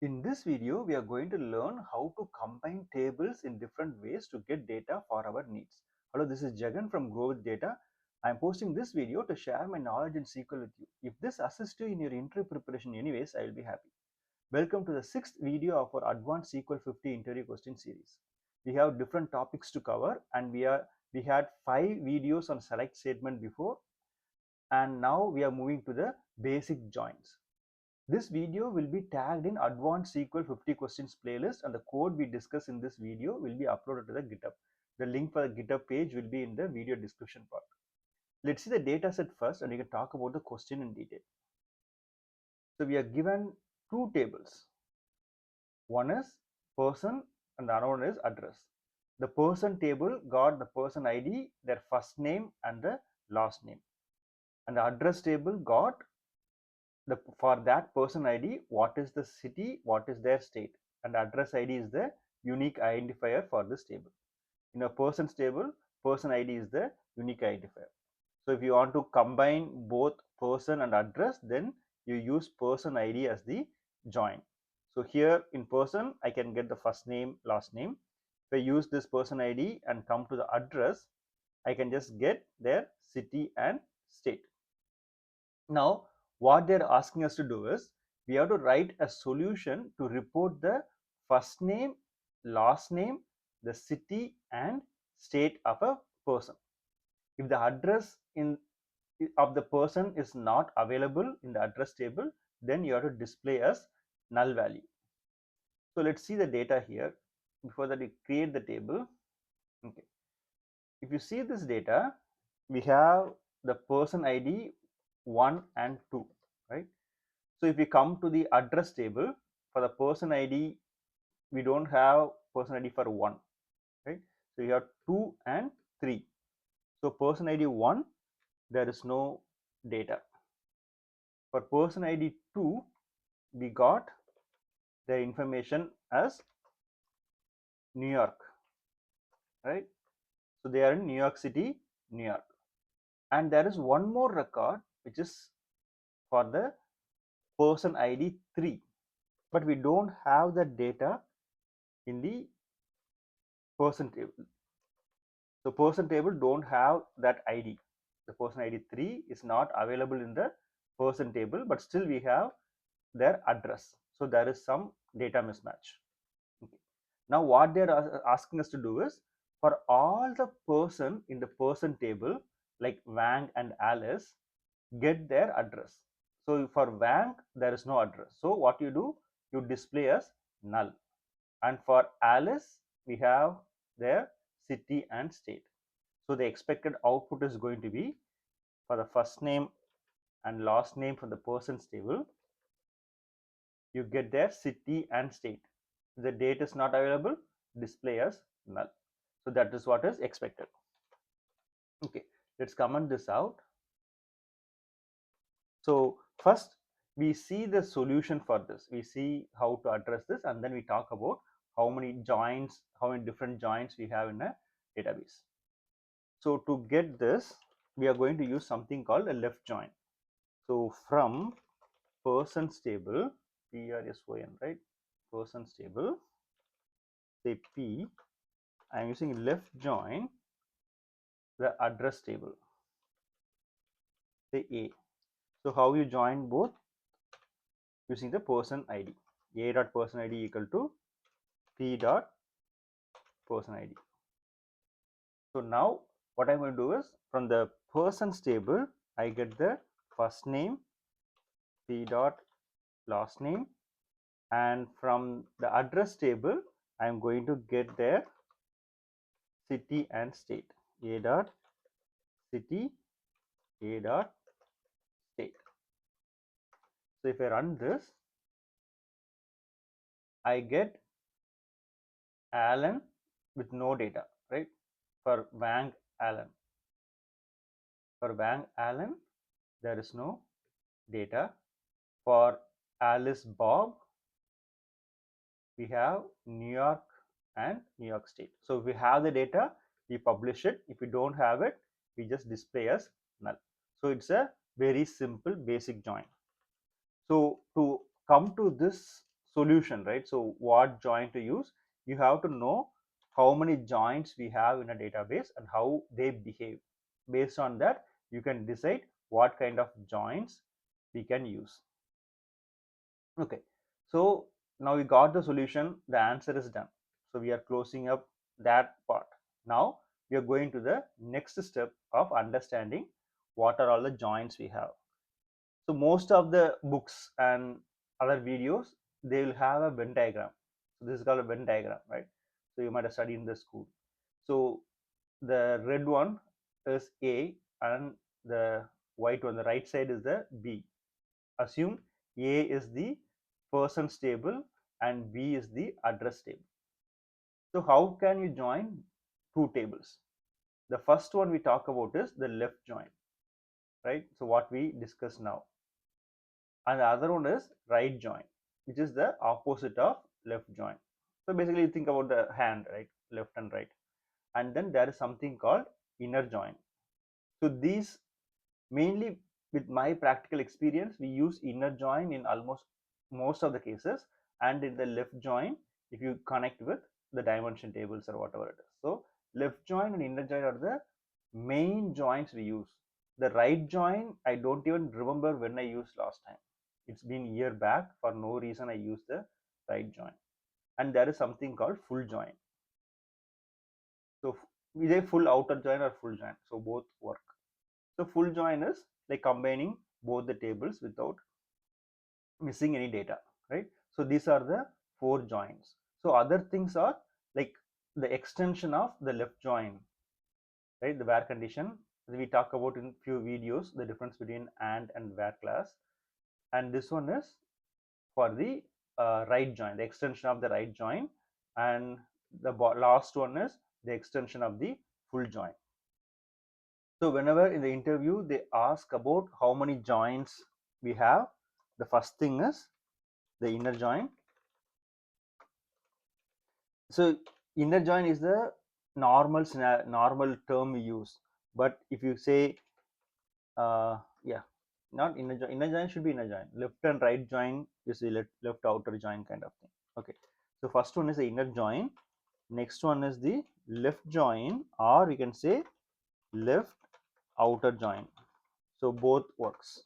In this video, we are going to learn how to combine tables in different ways to get data for our needs. Hello, this is Jagan from Grow with Data. I am posting this video to share my knowledge in SQL with you. If this assists you in your interview preparation anyways, I will be happy. Welcome to the 6th video of our Advanced SQL 50 interview question series. We have different topics to cover and we had 5 videos on select statement before, and now we are moving to the basic joins. This video will be tagged in Advanced SQL 50 questions playlist, and the code we discuss in this video will be uploaded to the GitHub. The link for the GitHub page will be in the video description part. Let's see the data set first and we can talk about the question in detail. So we are given two tables. One is person and the other one is address. The person table got the person ID, their first name and the last name. And the address table got for that person ID, what is the city, what is their state, and address ID is the unique identifier for this table. In a person's table, person ID is the unique identifier. So if you want to combine both person and address, then you use person ID as the join. So here in person, I can get the first name, last name. If I use this person ID and come to the address, I can just get their city and state. Now, what they're asking us to do is we have to write a solution to report the first name, last name, the city and state of a person. If the address of the person is not available in the address table, then you have to display as null value. So let's see the data here. Before that, we create the table. Okay. If you see this data, we have the person ID 1 and 2, right? So if we come to the address table, for the person ID, we don't have person ID for 1, right? So you have 2 and 3. So person ID 1, there is no data. For person ID 2, we got the information as New York, right? So they are in New York City, New York. And there is one more record which is for the person ID 3, but we don't have the data in the person table. So person table don't have that ID. The person ID 3 is not available in the person table, but still we have their address. So there is some data mismatch. Okay. Now what they are asking us to do is, for all the person in the person table like Wang and Alice, get their address. So for Wang there is no address. So what you do, you display as null. And for Alice we have their city and state. So the expected output is going to be, for the first name and last name from the person's table, you get their city and state. If the date is not available, display as null. So that is what is expected. Okay, let's comment this out. So first we see the solution for this. We see how to address this, and then we talk about how many joins, how many different joins we have in a database. So to get this, we are going to use something called a left join. So from person's table, person, right? Person's table, say P, I am using left join the address table, say A. So how you join both? Using the person ID. A dot person ID equal to P dot person ID. So now what I'm going to do is, from the person's table, I get the first name, P dot last name, and from the address table, I'm going to get their city and state. A dot city, A dot state. So if I run this, I get Alan with no data, right? For Wang Alan. For Wang Alan, there is no data. For Alice Bob, we have New York and New York State. So if we have the data, we publish it. If we don't have it, we just display as null. So it's a very simple basic join. So to come to this solution, right? So what join to use? You have to know how many joins we have in a database and how they behave. Based on that, you can decide what kind of joins we can use. Okay, so now we got the solution, the answer is done. So we are closing up that part. Now we are going to the next step of understanding what are all the joins we have. So most of the books and other videos, they will have a Venn diagram. So this is called a Venn diagram, right? So you might have studied in the school. So the red one is A and the white one, the right side is the B. Assume A is the persons table and B is the address table. So how can you join two tables? The first one we talk about is the left join, right? So what we discuss now. And the other one is right join, which is the opposite of left join. So basically you think about the hand, right? Left and right. And then there is something called inner join. So these, mainly with my practical experience, we use inner join in almost most of the cases, and in the left join if you connect with the dimension tables or whatever it is. So left join and inner join are the main joins we use. The right join, I don't even remember when I used last time. It's been a year back. For no reason I used the right join. And there is something called full join. So either full outer join or full join, so both work. So full join is like combining both the tables without missing any data, right? So these are the four joins. So other things are like the extension of the left join, right? The where condition we talk about in few videos, the difference between and where class. And this one is for the right join, the extension of the right join. And the last one is the extension of the full join. So whenever in the interview they ask about how many joins we have, the first thing is the inner join. So inner join is the normal term we use. But if you say yeah, not inner join, inner join should be inner join. Left and right join is the left outer join kind of thing. Okay, so first one is the inner join, next one is the left join, or we can say left outer join. So both works,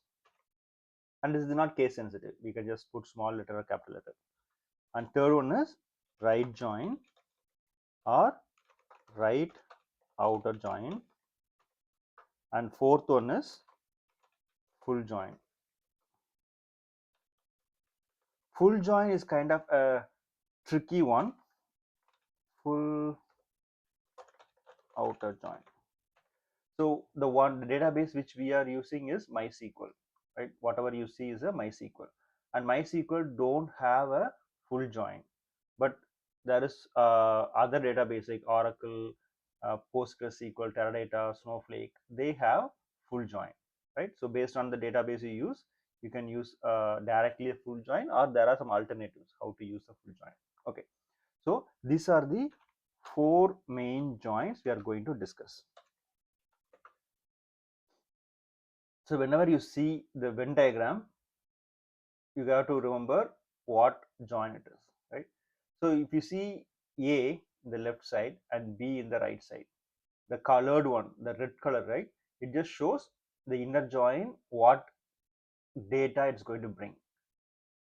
and this is not case sensitive, we can just put small letter or capital letter. And third one is right join or right outer join, and fourth one is full join. Full join is kind of a tricky one. Full outer join. So the database which we are using is MySQL, right? Whatever you see is a MySQL, and MySQL don't have a full join, but there is other database like Oracle, PostgreSQL, Teradata, Snowflake. They have full join, right? So based on the database you use, you can use directly a full join, or there are some alternatives how to use a full join. Okay, so these are the four main joins we are going to discuss. So whenever you see the Venn diagram, you have to remember what join it is, right? So if you see A in the left side and B in the right side, the colored one, the red color, right? It just shows the inner join, what data it's going to bring,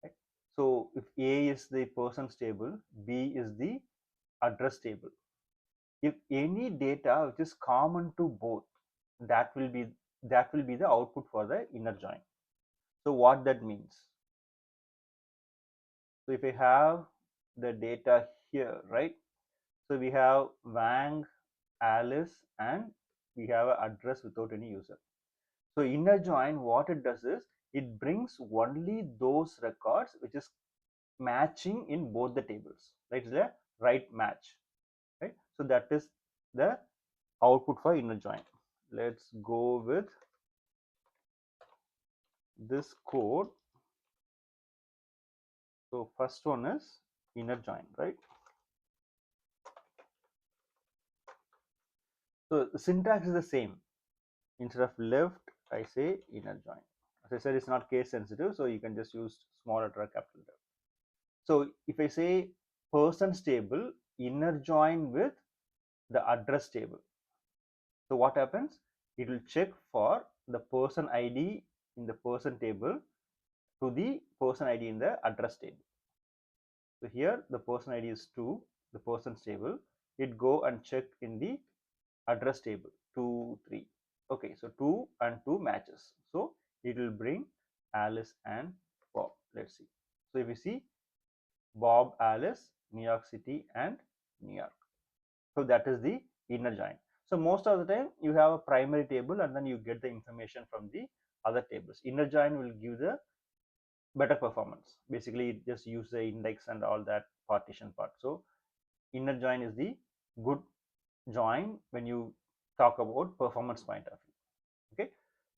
right? So if A is the persons table, B is the address table. If any data which is common to both, that will be the output for the inner join. So what that means? So if I have the data here, right? So we have Wang, Alice, and we have an address without any user. So inner join, what it does is it brings only those records which is matching in both the tables, right? It's the right match, right? So that is the output for inner join. Let's go with this code. So first one is inner join, right? So the syntax is the same. Instead of left, I say inner join. As I said, it's not case sensitive, so you can just use small letter or capital letter. So if I say persons table inner join with the address table, so what happens? It will check for the person ID in the person table to the person ID in the address table. So here the person ID is 2, the person's table. It go and check in the address table 2, 3. Okay, so 2 and 2 matches. So it will bring Alice and Bob. Let's see. So if you see Bob, Alice, New York City, and New York. So that is the inner join. So most of the time you have a primary table and then you get the information from the other tables. Inner join will give the better performance. Basically, it just use the index and all that partition part. So inner join is the good join when you talk about performance point of view. Okay,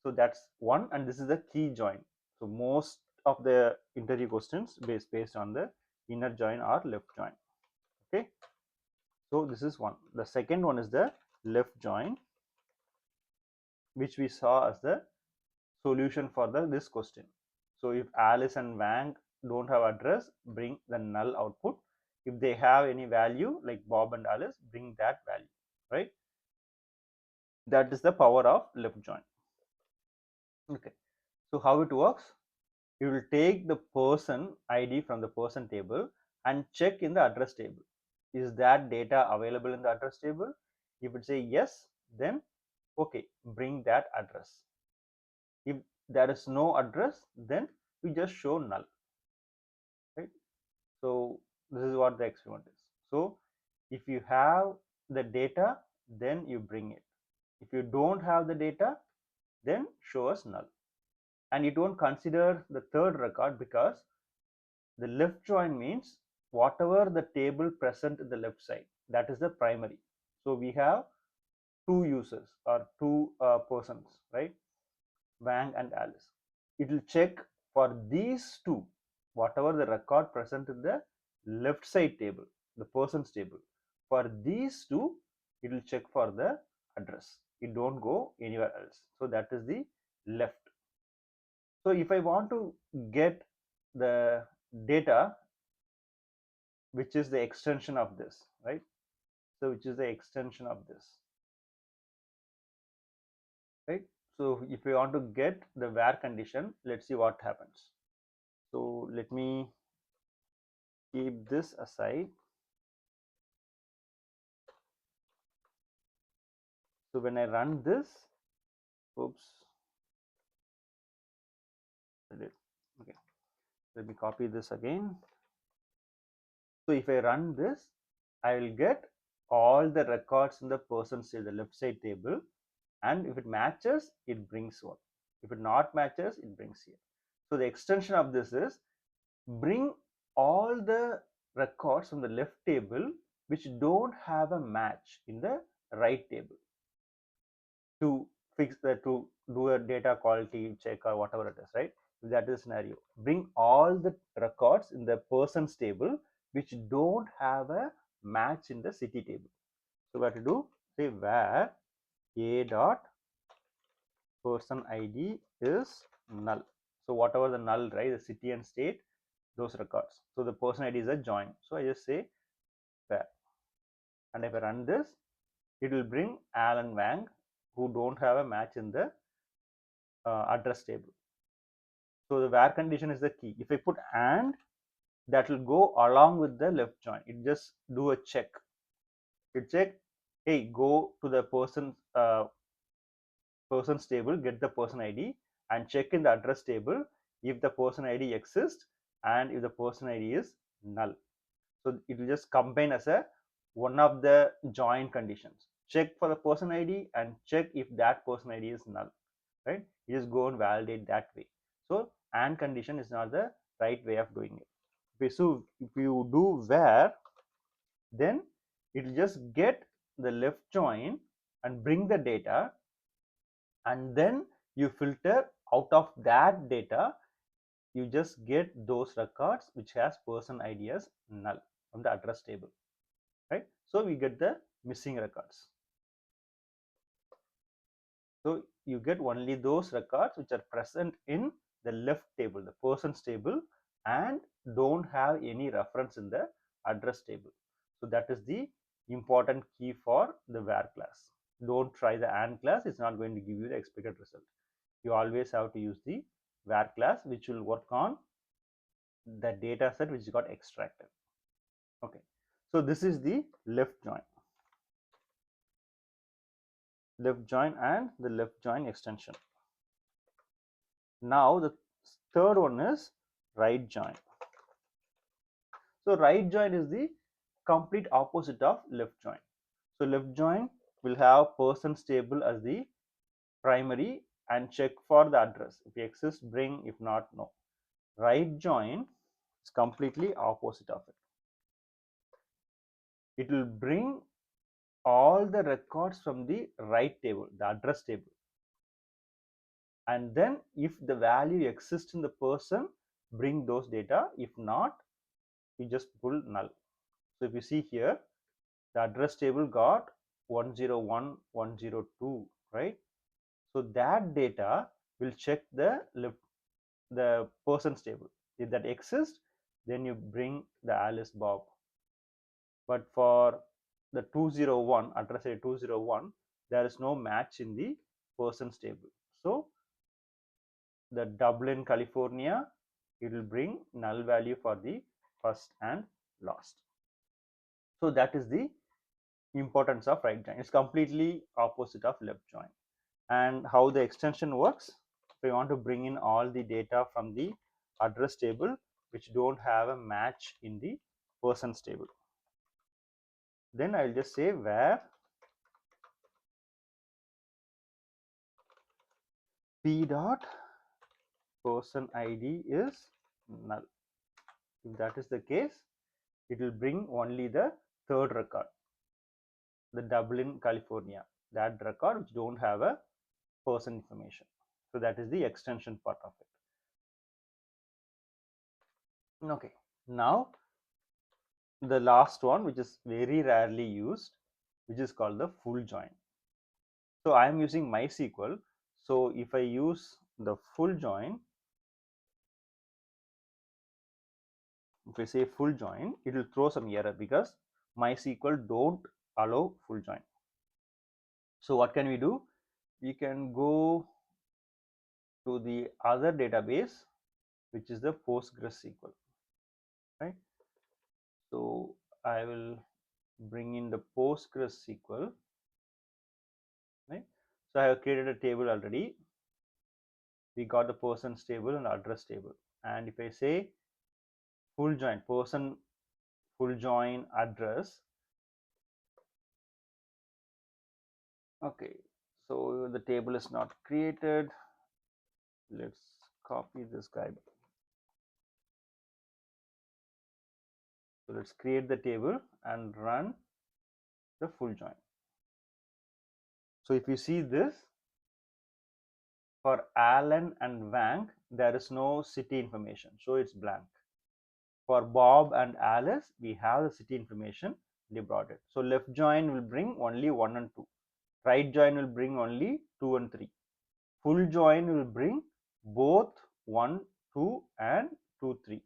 so that's one, and this is the key join. So most of the interview questions based on the inner join or left join. Okay, so this is one. The second one is the left join, which we saw as the solution for this question. So if Alice and Wang don't have address, bring the null output. If they have any value like Bob and Alice, bring that value, right? That is the power of left join. Okay, so how it works? You will take the person ID from the person table and check in the address table. Is that data available in the address table? If it say yes, then okay, bring that address. If there is no address, then we just show null, right? So this is what the experiment is. So if you have the data, then you bring it. If you don't have the data, then show us null. And you don't consider the third record because the left join means whatever the table present in the left side, that is the primary. So we have two users or two persons, right? Wang and Alice. It will check for these two, whatever the record present in the left side table, the persons table. For these two, it will check for the address. It don't go anywhere else. So that is the left. So if I want to get the data, which is the extension of this, right? So which is the extension of this, right? So if we want to get the where condition, let's see what happens. So let me keep this aside. So when I run this, oops, okay, let me copy this again. So if I run this, I will get all the records in the person's the left side table, and if it matches, it brings one. If it not matches, it brings here. So the extension of this is bring all the records from the left table which don't have a match in the right table to fix that, to do a data quality check or whatever it is, right? If that is the scenario, bring all the records in the persons table which don't have a match in the city table. So what to do? Say where a dot person ID is null. So whatever the null, right, the city and state, those records. So the person ID is a join. So I just say where, and if I run this, it will bring Al and Wang who don't have a match in the address table. So the where condition is the key. If I put and, that will go along with the left join. It just do a check. It check, hey, go to the person's table, get the person ID, and check in the address table if the person ID exists and if the person ID is null. So it will just combine as a one of the join conditions. Check for the person ID and check if that person ID is null, right? You just go and validate that way. So and condition is not the right way of doing it. Okay, so if you do where, then it will just get the left join and bring the data, and then you filter out of that data, you just get those records which has person ID as null from the address table, right? So we get the missing records. So you get only those records which are present in the left table, the persons table, and don't have any reference in the address table. So that is the important key for the where class. Don't try the and class, it's not going to give you the expected result. You always have to use the where class, which will work on the data set which got extracted. Okay, so this is the left join and the left join extension. Now the third one is right join. So right join is the complete opposite of left join. So left join will have persons table as the primary and check for the address. If it exists, bring; if not, no. Right join is completely opposite of it. It will bring all the records from the right table, the address table, and then if the value exists in the person, bring those data. If not, you just pull null. So if you see here, the address table got 101, 102, right? So that data will check the person's table. If that exists, then you bring the Alice Bob. But for the 201, address 201, there is no match in the person's table. So the Dublin, California, it will bring null value for the first and last. So that is the importance of right join. It's completely opposite of left join. And how the extension works, if we want to bring in all the data from the address table which don't have a match in the person's table, then I'll just say where p dot person id is null. If that is the case, it will bring only the third record, the Dublin, California, that record which don't have a person information. So that is the extension part of it. Okay, now the last one, which is very rarely used, which is called the full join. So I am using MySQL. So if I use the full join, if I say full join, it will throw some error because MySQL don't allow full join. So what can we do? We can go to the other database, which is the PostgreSQL, right? So I will bring in the PostgreSQL, right? So I have created a table already. We got the person's table and address table. And if I say full join, person full join address, okay, so the table is not created. Let's copy this guy. So let's create the table and run the full join. So if you see this, for Alan and Wang, there is no city information, so it's blank. For Bob and Alice, we have the city information, they brought it. So left join will bring only 1 and 2. Right join will bring only 2 and 3. Full join will bring both 1, 2 and 2, 3,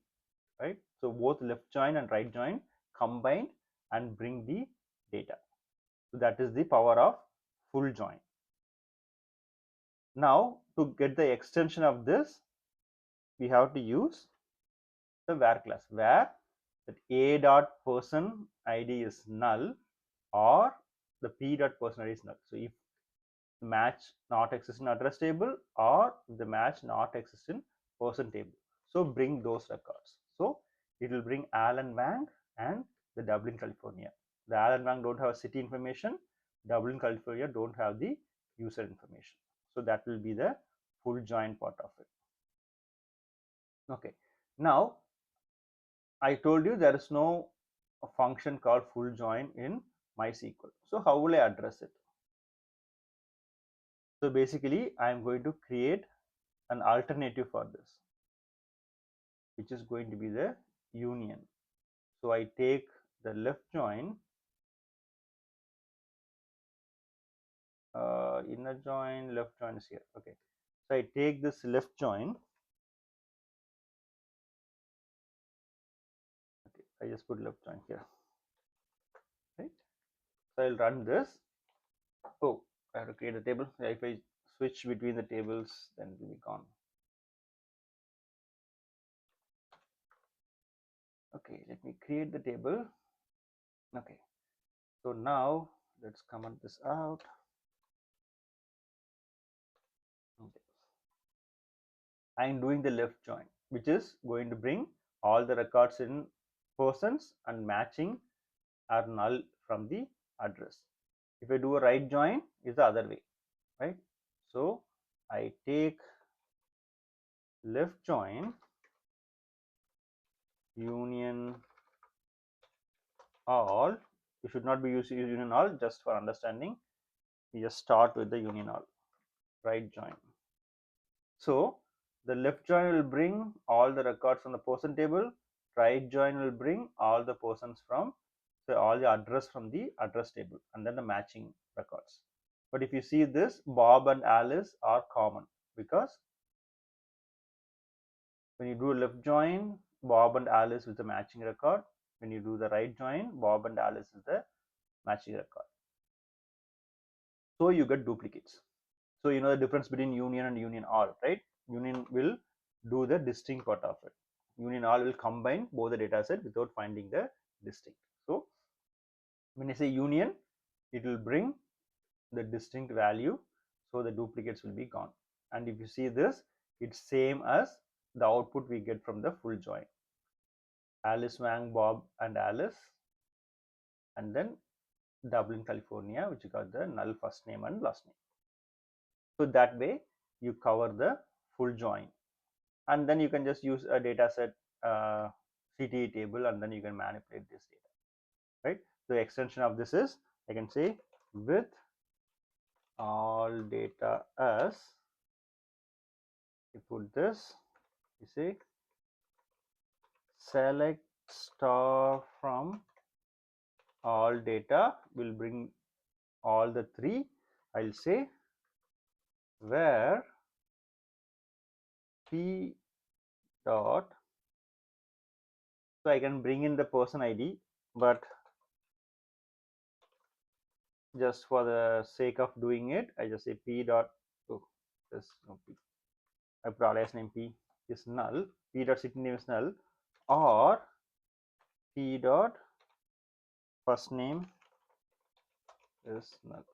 right? So both left join and right join combined and bring the data. So that is the power of full join. Now to get the extension of this, we have to use the where class, where that a dot person id is null or the p dot person id is null. So if the match not exists in address table or the match not exists in person table, so bring those records. So it will bring Alan Wang and the Dublin, California. The Alan Wang don't have city information, Dublin, California don't have the user information. So that will be the full join part of it. Okay, now I told you there is no function called full join in MySQL. So how will I address it? So basically I am going to create an alternative for this, which is going to be the union. So I take the left join, inner join, left join is here. Okay, so I take this left join I just put left join here, right? So I'll run this. Oh, I have to create a table. If I switch between the tables, then it will be gone. Okay, let me create the table. Okay, so now let's comment this out. Okay. I'm doing the left join, which is going to bring all the records in persons and matching are null from the address. If I do a right join, is the other way, right? So I take left join union all. You should not be using union all, just for understanding. You just start with the union all, right join. So the left join will bring all the records from the person table, right join will bring all the persons from, so all the address from the address table, and then the matching records. But if you see this, Bob and Alice are common, because when you do a left join, Bob and Alice is the matching record. When you do the right join, Bob and Alice is the matching record. So you get duplicates. So you know the difference between union and union all, right? Union will do the distinct part of it. Union all will combine both the data set without finding the distinct. So when I say union, it will bring the distinct value, so the duplicates will be gone. And if you see this, it's same as the output we get from the full join. Alice, Wang, Bob and Alice, and then Dublin, California, which got the null first name and last name. So that way you cover the full join, and then you can just use a dataset CTE table, and then you can manipulate this data, right? So the extension of this is, I can say with all data as, you put this, you say select star from all data will bring all the three. I'll say where p dot, so I can bring in the person ID, but just for the sake of doing it, I just say p dot, oh, there's no p, I put alias name p is null, p dot city name is null, or p dot first name is null.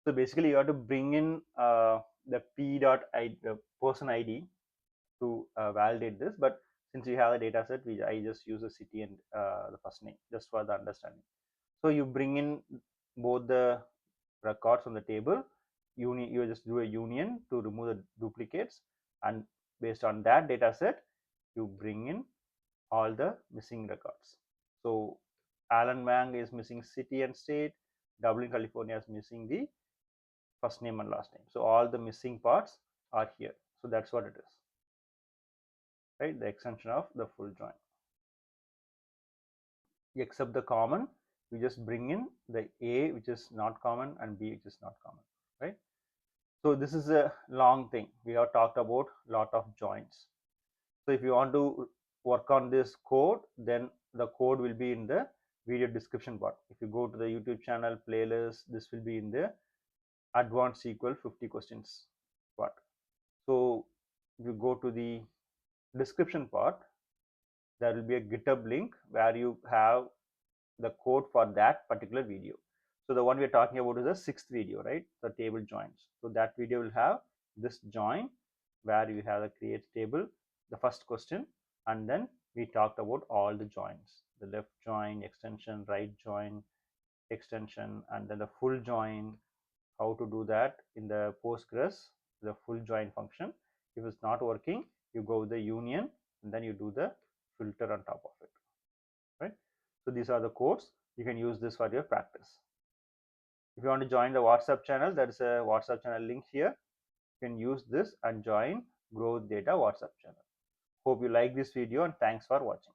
So basically you have to bring in the p dot id, the person ID, to validate this. But since we have a data set, I just use the city and the first name just for the understanding. So you bring in both the records from the table, you just do a union to remove the duplicates, and based on that data set you bring in all the missing records. So Alan Wang is missing city and state, Dublin, California is missing the first name and last name. So all the missing parts are here. So that's what it is, right? The extension of the full join. Except the common, you just bring in the A which is not common and B which is not common, right? So this is a long thing. We have talked about a lot of joins. So if you want to work on this code, then the code will be in the video description part. If you go to the YouTube channel playlist, this will be in the advanced SQL 50 questions part. So if you go to the description part, there will be a GitHub link where you have the code for that particular video. So the one we are talking about is the 6th video, right? The table joins. So that video will have this join where you have the create table, the first question, and then we talked about all the joins, the left join, extension, right join, extension, and then the full join, how to do that in the Postgres, the full join function. If it's not working, you go with the union and then you do the filter on top of it, right? So these are the codes. You can use this for your practice. If you want to join the WhatsApp channel, there is a WhatsApp channel link here. You can use this and join Grow with Data WhatsApp channel. Hope you like this video, and thanks for watching.